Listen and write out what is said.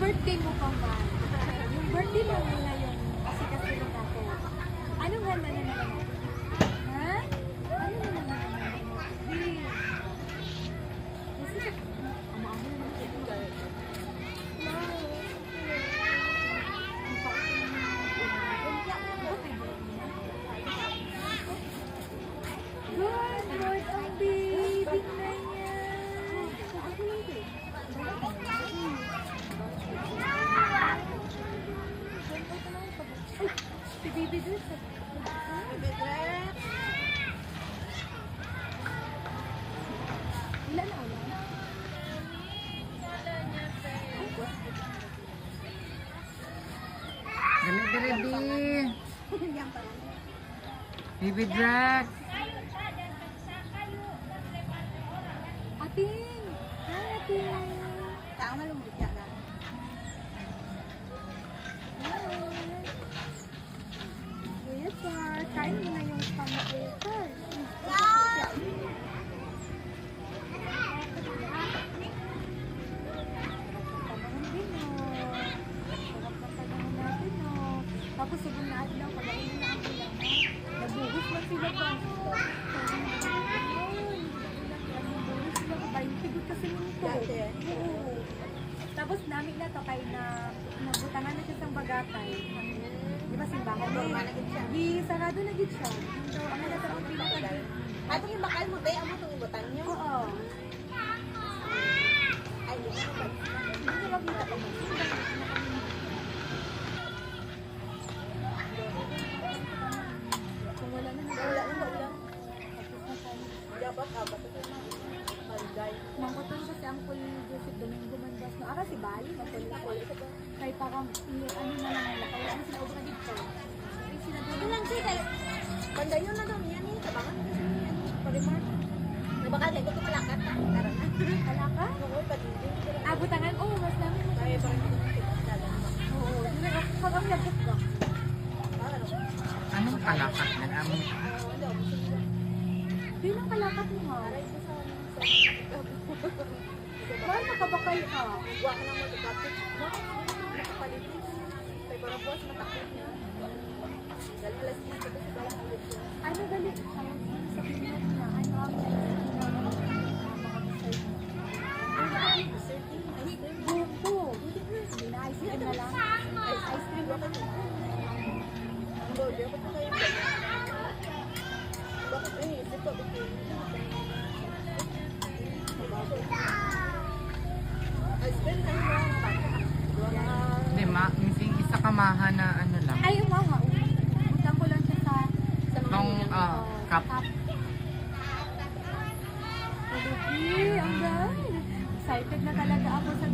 birthday mo pa ba? Yung birthday mo muna yung kasi ako. Anong handa na naman natin? Ha? Ano na naman natin? Ama-ama na naman ito. Good, good, ang baby na yan. Si baby dress. Baby dress. Ilan na ulit? Dali, Baby Drax. Ating! Hi, Ating! Saan nga lumulog ka na? Kuya Char, kain mo na yung pang-paper. Tapos sabon na atin lang, pag-ain na ang ulam. Nabuhos man sila ba? Nabuhos sila ba? Tigot kasi nito. Oo. Tapos namin na to kay na nabutangan na siya sa bagatay. Di ba simbahan eh? Di sarado na gid siya. So, ang mga sarang pinaka. Atong yung bakal mo, be, amo itong ibutan nyo. Oo. Ay, yun na ba? Hindi ko makita pa mo. Kung wala na Wala na ba ulam? tapos na tayo. Dapat, abat ito na. Malday. Mangkuton kasi ang Paul Joseph Domingo Mandas. No, ara si Bali, matol ako. Kay parang, ano na lang nila. Kaya ano sila ubra dito. Ay, sila Ito doon. lang siya, kaya banda yun na daw niya ni, tabangan na kasi niya ni, parimar. Nabakal, ito ito malakat na. Tara na. Kalaka? Oo, patigil. Abutangan, oo, mas dami mo. Kaya parang ito na kita. Dalan mo. Oo, hindi na pag ang labot ba? Ano? Anong kalakat na namin? Wala, gusto nila. Di lang kalakat mo ha. Aray ko sa Bakit nakabakal ka? Huwa ka lang mo sa kapit. Huwag ka lang mo sa kapalitis. Kaya parang buwas matakot niya. Dahil alas dito kasi parang ulit siya. Ano galit? Sa pinag na, ano ang buko. Hindi na ice cream na lang. Ice cream na lang. Ang bawal, dapat na kayo. Bakit? Ay, isip ko. Ice cream na yun. Hindi, missing isa kamahan na ano lang. Ay, yung mga. Utang ko lang siya sa Nung cup. Ang ganda. Excited na talaga ako sa